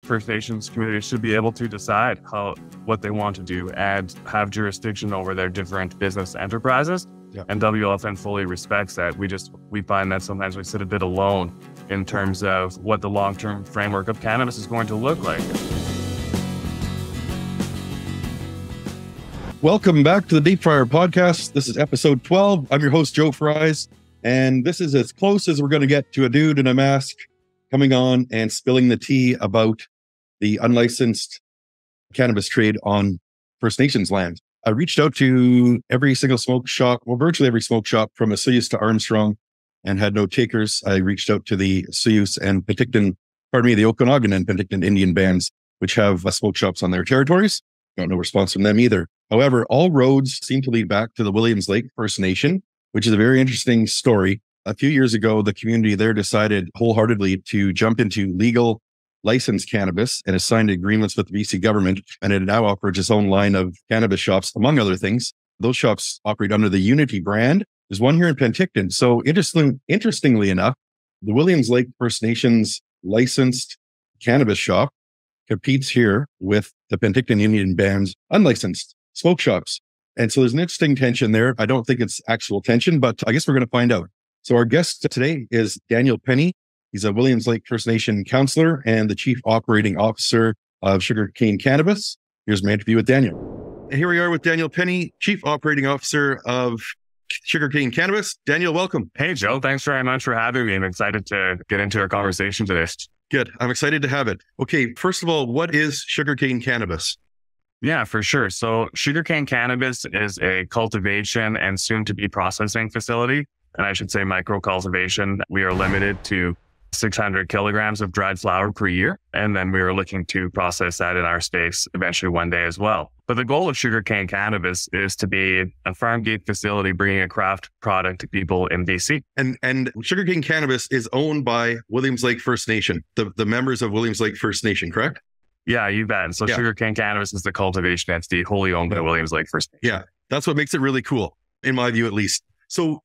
First Nations communities should be able to decide what they want to do and have jurisdiction over their different business enterprises. Yeah. And WLFN fully respects that. We find that sometimes we sit a bit alone in terms of what the long-term framework of cannabis is going to look like. Welcome back to the Deep Fryer Podcast. This is episode 12. I'm your host, Joe Fries, and this is as close as we're going to get to a dude in a mask coming on and spilling the tea about the unlicensed cannabis trade on First Nations land. I reached out to every single smoke shop, well, virtually every smoke shop from Asuyus to Armstrong, and had no takers. I reached out to the Asuyus and the Okanagan and Penticton Indian bands, which have smoke shops on their territories. Got no response from them either. However, all roads seem to lead back to the Williams Lake First Nation, which is a very interesting story. A few years ago, the community there decided wholeheartedly to jump into legal licensed cannabis and has signed agreements with the BC government, and it now operates its own line of cannabis shops, among other things. Those shops operate under the Unity brand. There's one here in Penticton. So interestingly enough, the Williams Lake First Nations licensed cannabis shop competes here with the Penticton Indian band's unlicensed smoke shops. And so there's an interesting tension there. I don't think it's actual tension, but I guess we're going to find out. So our guest today is Daniel Penny. He's a Williams Lake First Nation councillor and the Chief Operating Officer of Sugarcane Cannabis. Here's my interview with Daniel. And here we are with Daniel Penny, Chief Operating Officer of Sugarcane Cannabis. Daniel, welcome. Hey, Joe. Thanks very much for having me. I'm excited to get into our conversation today. Good. I'm excited to have it. Okay, first of all, what is Sugarcane Cannabis? Yeah, for sure. So Sugarcane Cannabis is a cultivation and soon-to-be processing facility. And I should say micro cultivation. We are limited to 600 kilograms of dried flower per year. And then we are looking to process that in our space eventually one day as well. But the goal of Sugarcane Cannabis is to be a farm gate facility bringing a craft product to people in BC. And Sugarcane Cannabis is owned by Williams Lake First Nation, the members of Williams Lake First Nation, correct? Yeah, you bet. So Sugarcane Cannabis is the cultivation entity wholly owned by Williams Lake First Nation. Yeah, that's what makes it really cool, in my view at least. So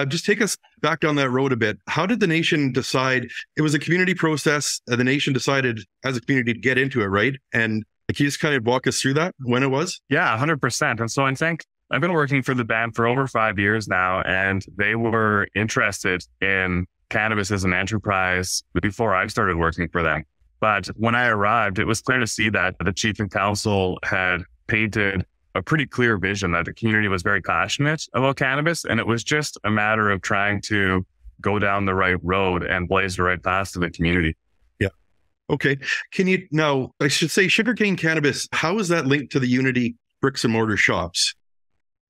just take us back down that road a bit. How did the nation decide? It was a community process. The nation decided as a community to get into it, right? And can you just kind of walk us through that, when it was? Yeah, 100%. And so I think I've been working for the band for over 5 years now, and they were interested in cannabis as an enterprise before I started working for them. But when I arrived, it was clear to see that the chief and council had painted a pretty clear vision that the community was very passionate about cannabis. And it was just a matter of trying to go down the right road and blaze the right path to the community. Yeah. Okay. I should say Sugarcane Cannabis, how is that linked to the Unity bricks and mortar shops?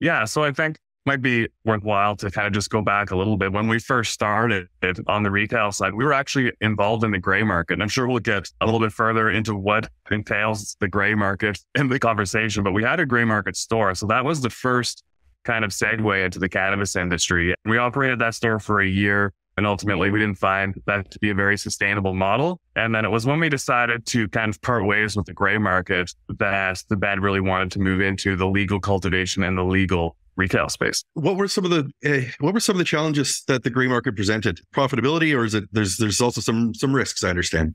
Yeah. So I think might be worthwhile to kind of just go back a little bit. When we first started on the retail side, we were actually involved in the gray market. And I'm sure we'll get a little bit further into what entails the gray market in the conversation, but we had a gray market store. So that was the first kind of segue into the cannabis industry. We operated that store for a year, and ultimately we didn't find that to be a very sustainable model. And then it was when we decided to kind of part ways with the gray market that the band really wanted to move into the legal cultivation and the legal retail space. What were some of the challenges that the gray market presented? Profitability, or is it there's also some risks, I understand?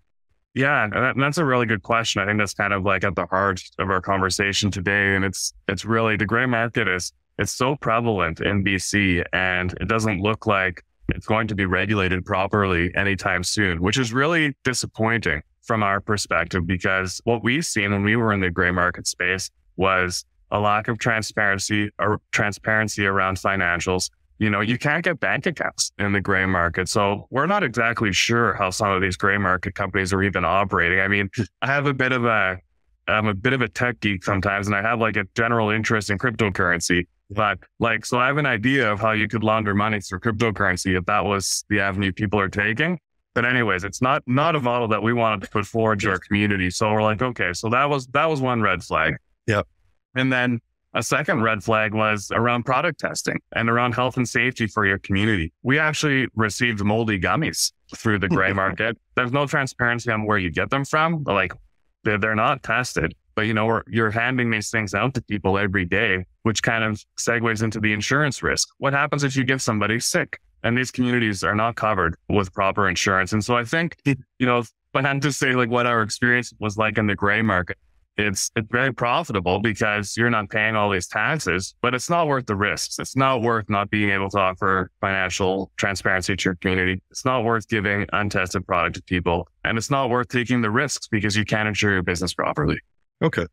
Yeah, that's a really good question. I think that's kind of like at the heart of our conversation today. And it's really the gray market it's so prevalent in BC, and it doesn't look like it's going to be regulated properly anytime soon, which is really disappointing from our perspective, because what we've seen when we were in the gray market space was a lack of transparency around financials. You know, you can't get bank accounts in the gray market. So we're not exactly sure how some of these gray market companies are even operating. I mean, I'm a bit of a tech geek sometimes, and I have like a general interest in cryptocurrency. But so I have an idea of how you could launder money through cryptocurrency if that was the avenue people are taking. But anyways, it's not a model that we wanted to put forward to our community. So we're like, okay, so that was one red flag. Yep. And then a second red flag was around product testing and around health and safety for your community. We actually received moldy gummies through the gray market. There's no transparency on where you get them from. Like, they're not tested, but you're handing these things out to people every day, which kind of segues into the insurance risk. What happens if you get somebody sick? And these communities are not covered with proper insurance. And so I think, plan to say like what our experience was like in the gray market. It's very profitable because you're not paying all these taxes, but it's not worth the risks. It's not worth not being able to offer financial transparency to your community. It's not worth giving untested product to people. And it's not worth taking the risks because you can't insure your business properly. Okay.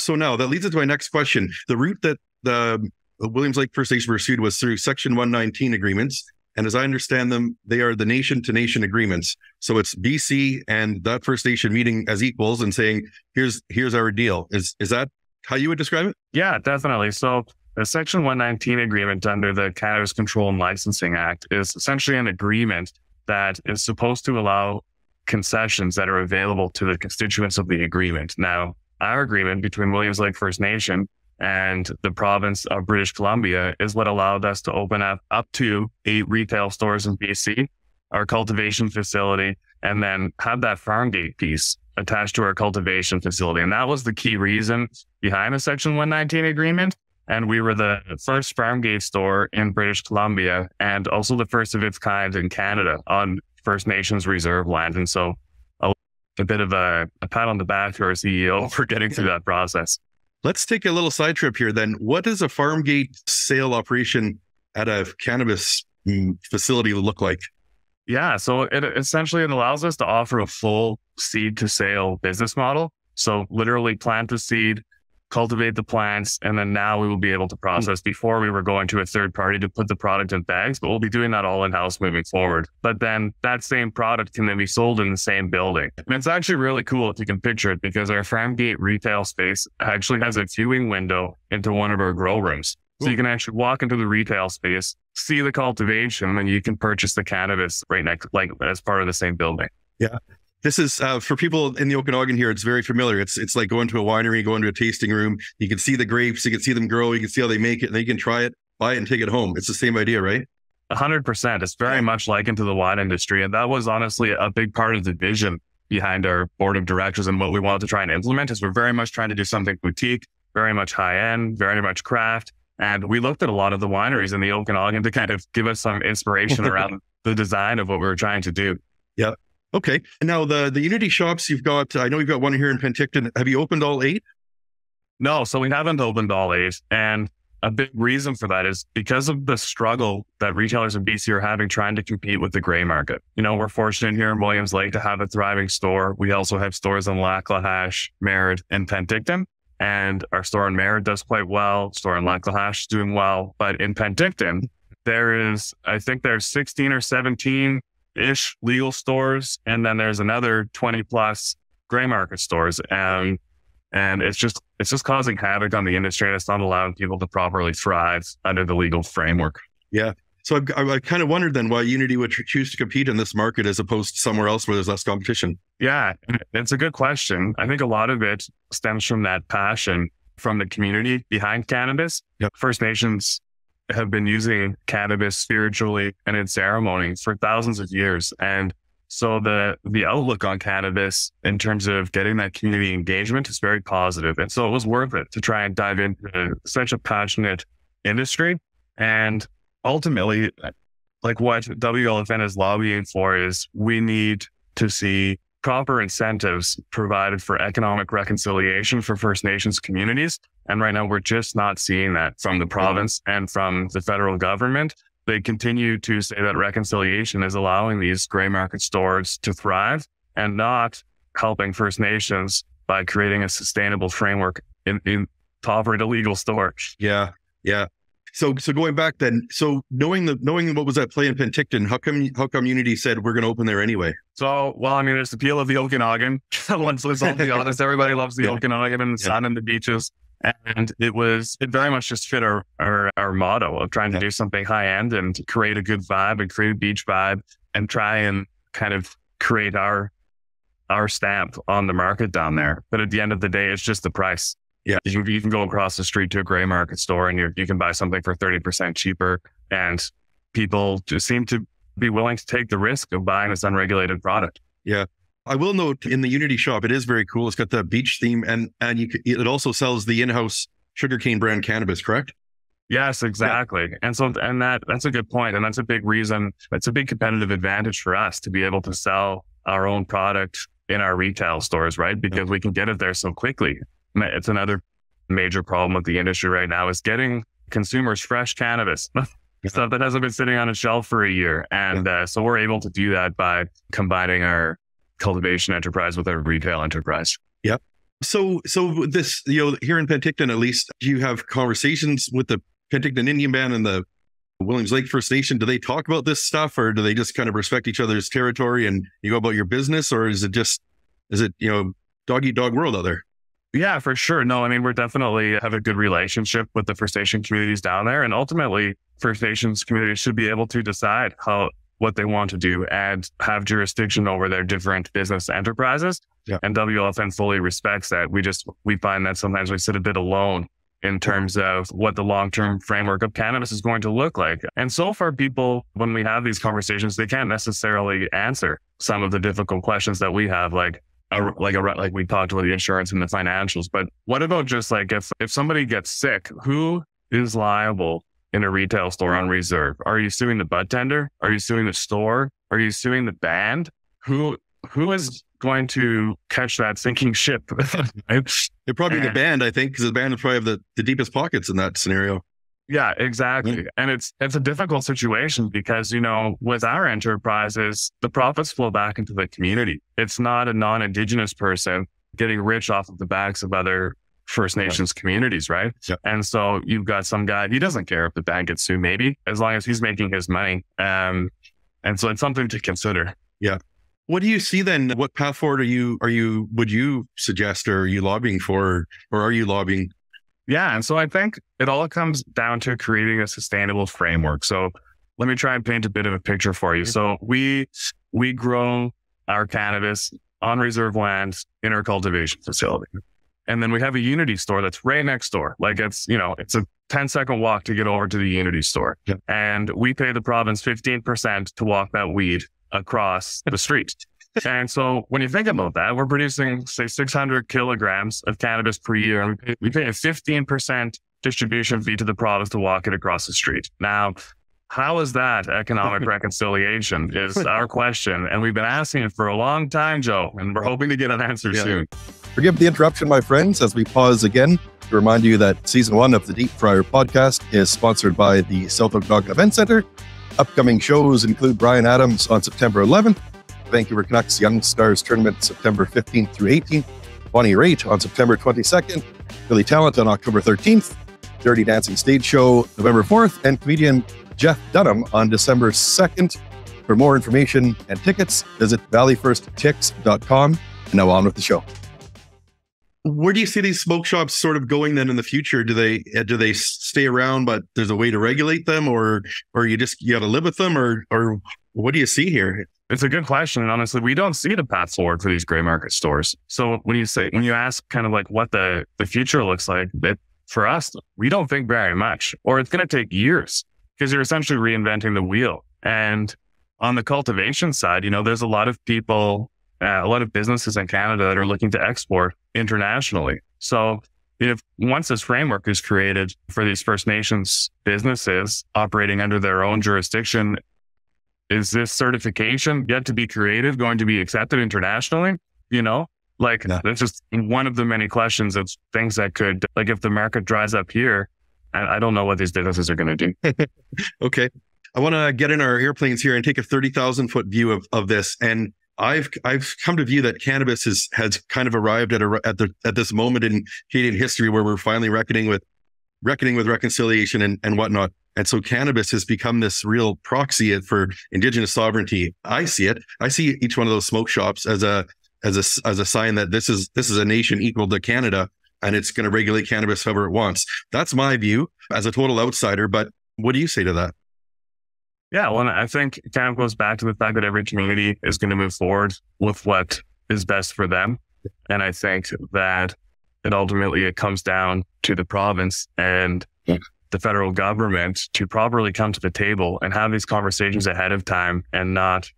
So now that leads us to my next question. The route that the Williams Lake First Nation pursued was through Section 119 agreements. And as I understand them, they are the nation-to-nation agreements. So it's BC and that First Nation meeting as equals and saying, here's our deal. Is that how you would describe it? Yeah, definitely. So the Section 119 agreement under the Cannabis Control and Licensing Act is essentially an agreement that is supposed to allow concessions that are available to the constituents of the agreement. Now, our agreement between Williams Lake First Nation and the province of British Columbia is what allowed us to open up to 8 retail stores in BC, our cultivation facility, and then have that farm gate piece attached to our cultivation facility. And that was the key reason behind the Section 119 agreement. And we were the first farm gate store in British Columbia and also the first of its kind in Canada on First Nations reserve land. And so a bit of a pat on the back to our CEO for getting through that process. Let's take a little side trip here then. What does a farm gate sale operation at a cannabis facility look like? Yeah, so it allows us to offer a full seed to sale business model. So literally plant the seed, cultivate the plants, and then now we will be able to process. Before we were going to a third party to put the product in bags, but we'll be doing that all in-house moving forward. But then that same product can then be sold in the same building. And it's actually really cool if you can picture it because our farm gate retail space actually has a viewing window into one of our grow rooms. So you can actually walk into the retail space, see the cultivation, and you can purchase the cannabis right next, like as part of the same building. Yeah. This is for people in the Okanagan here. It's very familiar. It's like going to a winery, going to a tasting room. You can see the grapes, you can see them grow, you can see how they make it, and then you can try it, buy it, and take it home. It's the same idea, right? 100%. It's very much like into the wine industry, and that was honestly a big part of the vision behind our board of directors and what we wanted to try and implement. Is we're very much trying to do something boutique, very much high end, very much craft, and we looked at a lot of the wineries in the Okanagan to kind of give us some inspiration around the design of what we were trying to do. Yeah. Okay. And now the Unity shops you've got, I know you've got one here in Penticton. Have you opened all 8? No, so we haven't opened all 8. And a big reason for that is because of the struggle that retailers in BC are having trying to compete with the gray market. You know, we're fortunate here in Williams Lake to have a thriving store. We also have stores in Laclahash, Merritt, and Penticton. And our store in Merritt does quite well. Store in Laclahash is doing well. But in Penticton, I think there's 16 or 17-ish legal stores, and then there's another 20 plus gray market stores, and it's just causing havoc on the industry, and it's not allowing people to properly thrive under the legal framework. Yeah. So I kind of wondered then why Unity would choose to compete in this market as opposed to somewhere else where there's less competition. Yeah, it's a good question. I think a lot of it stems from that passion from the community behind cannabis. Yep. First Nations have been using cannabis spiritually and in ceremony for thousands of years. And so the outlook on cannabis in terms of getting that community engagement is very positive. And so it was worth it to try and dive into such a passionate industry. And ultimately, like what WLFN is lobbying for is we need to see proper incentives provided for economic reconciliation for First Nations communities. And right now, we're just not seeing that from the province and from the federal government. They continue to say that reconciliation is allowing these gray market stores to thrive and not helping First Nations by creating a sustainable framework in to operate a legal store. Yeah. Yeah. So going back then, so knowing what was at play in Penticton, how come Unity said we're going to open there anyway? So, well, I mean, there's the appeal of the Okanagan. Let's all be honest. Everybody loves the Okanagan and the sun and the beaches. And it very much just fit our motto of trying to do something high end and to create a good vibe and create a beach vibe and try and kind of create our stamp on the market down there. But at the end of the day, it's just the price. Yeah. You can go across the street to a gray market store and you can buy something for 30% cheaper. And people just seem to be willing to take the risk of buying this unregulated product. Yeah. I will note in the Unity shop, it is very cool. It's got the beach theme and it also sells the in-house sugarcane brand cannabis, correct? Yes, exactly. Yeah. And that's a good point. And that's a big reason. That's a big competitive advantage for us to be able to sell our own product in our retail stores, right? Because we can get it there so quickly. It's another major problem with the industry right now is getting consumers fresh cannabis, stuff that hasn't been sitting on a shelf for a year. And so we're able to do that by combining our cultivation enterprise with our retail enterprise. Yep. So this, here in Penticton, at least, do you have conversations with the Penticton Indian Band and the Williams Lake First Nation? Do they talk about this stuff, or do they just kind of respect each other's territory and you go about your business, or is it dog eat dog world out there? Yeah, for sure. No, I mean, we're definitely have a good relationship with the First Nation communities down there. And ultimately, First Nations communities should be able to decide what they want to do and have jurisdiction over their different business enterprises. Yeah. And WLFN fully respects that. We find that sometimes we sit a bit alone in terms of what the long-term framework of cannabis is going to look like. And so far, people, when we have these conversations, they can't necessarily answer some of the difficult questions that we have, like we talked about the insurance and the financials. But what about just like if somebody gets sick, who is liable in a retail store on reserve? Are you suing the bud tender? Are you suing the store? Are you suing the band? Who is going to catch that sinking ship? Right? It'd probably be the band, I think, because the band would probably have the deepest pockets in that scenario. Yeah, exactly. Mm-hmm. And it's a difficult situation because, with our enterprises, the profits flow back into the community. It's not a non-Indigenous person getting rich off of the backs of other First Nations communities, right? Yep. And so you've got some guy, he doesn't care if the band gets sued, maybe, as long as he's making his money. And so it's something to consider. Yeah. What do you see then? What path forward would you suggest, or are you lobbying for, or are you lobbying? Yeah. And so I think it all comes down to creating a sustainable framework. So let me try and paint a bit of a picture for you. So we grow our cannabis on reserve land in our cultivation facility. And then we have a Unity store that's right next door. Like it's a 10-second walk to get over to the Unity store. Yeah. And we pay the province 15% to walk that weed across the street. And so when you think about that, we're producing, say, 600 kilograms of cannabis per year. And we pay a 15% distribution fee to the province to walk it across the street. Now, how is that economic reconciliation is our question. And we've been asking it for a long time, Joe, and we're hoping to get an answer soon. Forgive the interruption, my friends, as we pause again to remind you that season 1 of the Deep Fryer podcast is sponsored by the South Okanagan Event Center. Upcoming shows include Brian Adams on September 11th, Vancouver Canucks Young Stars Tournament September 15th through 18th, Bonnie Raitt on September 22nd, Billy Talent on October 13th, Dirty Dancing Stage Show November 4th, and comedian Jeff Dunham on December 2nd. For more information and tickets, visit valleyfirsttix.com. And now on with the show. Where do you see these smoke shops sort of going then in the future? Do they stay around, but there's a way to regulate them, or you got to live with them, or what do you see here? It's a good question. And honestly, we don't see the path forward for these gray market stores. So when you ask kind of like what the future looks like, for us, we don't think very much, or it's going to take years because you're essentially reinventing the wheel. And on the cultivation side, there's a lot of people, a lot of businesses in Canada that are looking to export internationally. So if once this framework is created for these First Nations businesses operating under their own jurisdiction, is this certification yet to be created going to be accepted internationally? That's just one of the many questions of things that could, like, if the market dries up here, I don't know what these businesses are going to do. Okay. I want to get in our airplanes here and take a 30,000 foot view of this. And I've come to view that cannabis has kind of arrived at this moment in Canadian history where we're finally reckoning with reconciliation and whatnot. And so cannabis has become this real proxy for Indigenous sovereignty. I see it. I see each one of those smoke shops as a sign that this is a nation equal to Canada, and it's going to regulate cannabis however it wants. That's my view as a total outsider. But what do you say to that? Yeah, well, I think it kind of goes back to the fact that every community is going to move forward with what is best for them. And I think that it comes down to the province and the federal government to properly come to the table and have these conversations ahead of time and not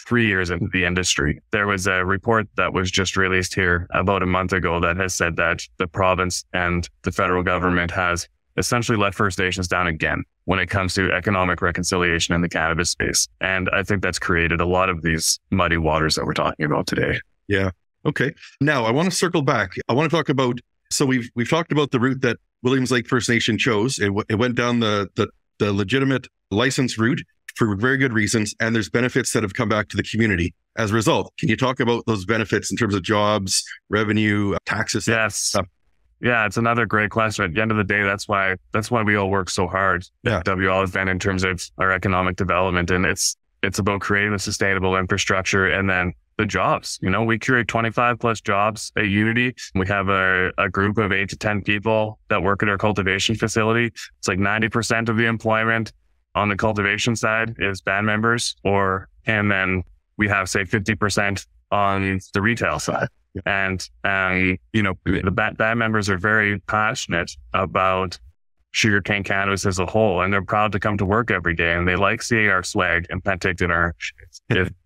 3 years into the industry. There was a report that was just released here about a month ago that has said that the province and the federal government has essentially let First Nations down again when it comes to economic reconciliation in the cannabis space. And I think that's created a lot of these muddy waters that we're talking about today. Yeah. Okay. Now I want to circle back. I want to talk about, so we've talked about the route that Williams Lake First Nation chose. It went down the legitimate license route for very good reasons. And there's benefits that have come back to the community as a result. Can you talk about those benefits in terms of jobs, revenue, taxes? Yes. Stuff? Yeah, it's another great question. At the end of the day, that's why we all work so hard at WLFN in terms of our economic development. And it's about creating a sustainable infrastructure and then the jobs. You know, we create 25 plus jobs at Unity. We have a group of 8 to 10 people that work at our cultivation facility. It's like 90% of the employment on the cultivation side is band members, and then we have, say, 50% on the retail side. And, the band members are very passionate about sugarcane cannabis as a whole, and they're proud to come to work every day, and they like seeing our swag and Penticton.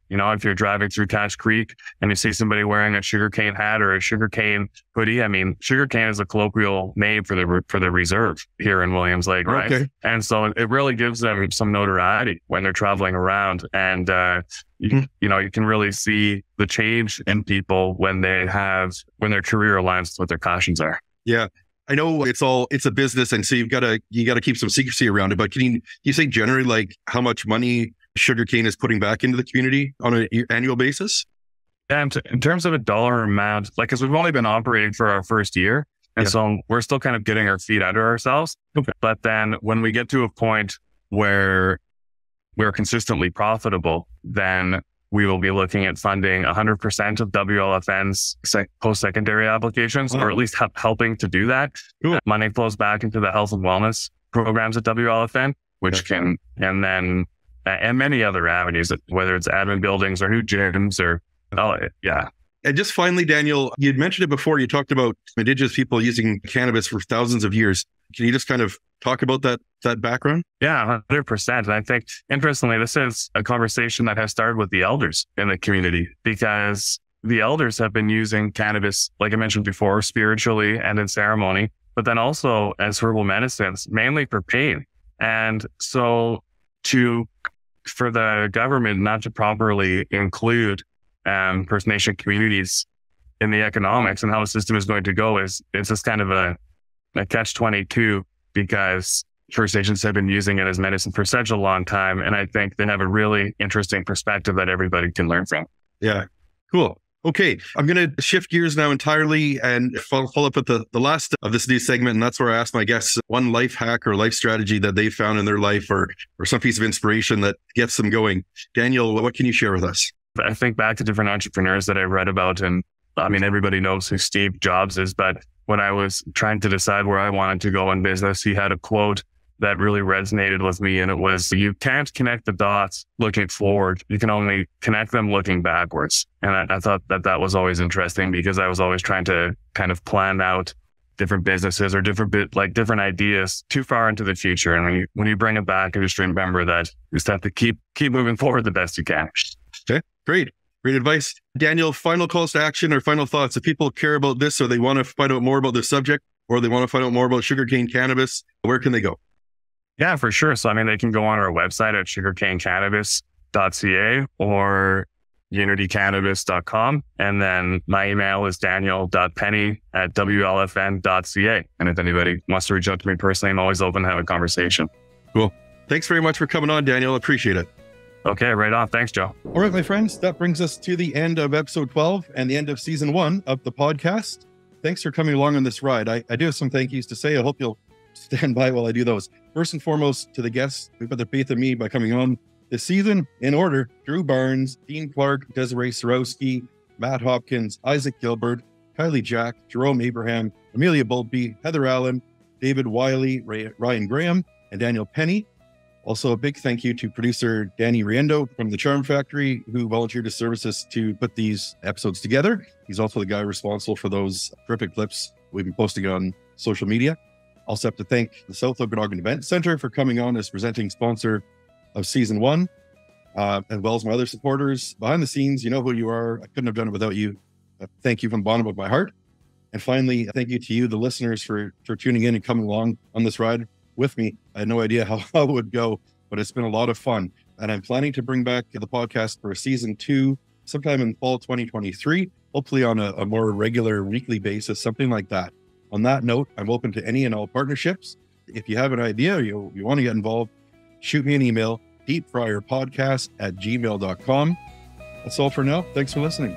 If you're driving through Cache Creek and you see somebody wearing a sugarcane hat or a sugarcane hoodie, I mean, sugarcane is a colloquial name for the reserve here in Williams Lake, right? Okay. And so it really gives them some notoriety when they're traveling around, and you can really see the change in people when their career aligns with what their passions are. Yeah. I know it's a business, and so you got to keep some secrecy around it. But can you say generally like how much money sugarcane is putting back into the community on an annual basis? Yeah, in terms of a dollar amount, because we've only been operating for our first year, and so we're still kind of getting our feet under ourselves. Okay. But then when we get to a point where we're consistently profitable, then we will be looking at funding 100% of WLFN's post-secondary applications, or at least helping to do that. Cool. Money flows back into the health and wellness programs at WLFN, and many other avenues, whether it's admin buildings or new gyms And just finally, Daniel, you'd mentioned it before. You talked about Indigenous people using cannabis for thousands of years. Can you just kind of talk about that background? Yeah, 100%. And I think, interestingly, this is a conversation that has started with the elders in the community, because the elders have been using cannabis, like I mentioned before, spiritually and in ceremony, but then also as herbal medicines, mainly for pain. And so for the government not to properly include First Nation communities in the economics and how the system is going to go it's just kind of a catch-22, because First Nations have been using it as medicine for such a long time. And I think they have a really interesting perspective that everybody can learn from. Yeah, cool. Okay, I'm going to shift gears now entirely and follow up with the last of this new segment. And that's where I ask my guests one life hack or life strategy that they found in their life, or some piece of inspiration that gets them going. Daniel, what can you share with us? I think back to different entrepreneurs that I read about, and I mean, everybody knows who Steve Jobs is, but when I was trying to decide where I wanted to go in business, he had a quote that really resonated with me. And it was, you can't connect the dots looking forward. You can only connect them looking backwards. And I thought that was always interesting, because I was always trying to kind of plan out different businesses or different ideas too far into the future. And when you bring it back, you just remember that you just have to keep moving forward the best you can. Okay, great. Great advice. Daniel, final calls to action or final thoughts. If people care about this, or they want to find out more about this subject, or they want to find out more about sugarcane cannabis, where can they go? Yeah, for sure. So, I mean, they can go on our website at sugarcanecannabis.ca or unitycannabis.com. And then my email is daniel.penny@wlfn.ca. And if anybody wants to reach out to me personally, I'm always open to have a conversation. Cool. Thanks very much for coming on, Daniel. Appreciate it. Okay, right on. Thanks, Joe. All right, my friends, that brings us to the end of episode 12 and the end of season 1 of the podcast. Thanks for coming along on this ride. I do have some thank yous to say. I hope you'll stand by while I do those. First and foremost, to the guests who put their faith in me by coming on this season in order: Drew Barnes, Dean Clark, Desiree Sorowski, Matt Hopkins, Isaac Gilbert, Kylie Jack, Jerome Abraham, Amelia Boltby, Heather Allen, David Wiley, Ryan Graham, and Daniel Penny. Also, a big thank you to producer Danny Riendo from the Charm Factory, who volunteered his services to put these episodes together. He's also the guy responsible for those terrific clips we've been posting on social media. Also have to thank the South Okanagan Event Center for coming on as presenting sponsor of season 1, as well as my other supporters behind the scenes. You know who you are. I couldn't have done it without you. Thank you from the bottom of my heart. And finally, thank you to you, the listeners, for tuning in and coming along on this ride with me. I had no idea how it would go, but it's been a lot of fun. And I'm planning to bring back the podcast for season 2 sometime in fall 2023, hopefully on a more regular weekly basis, something like that. On that note, I'm open to any and all partnerships. If you have an idea, you want to get involved, shoot me an email, deepfryerpodcast@gmail.com. That's all for now. Thanks for listening.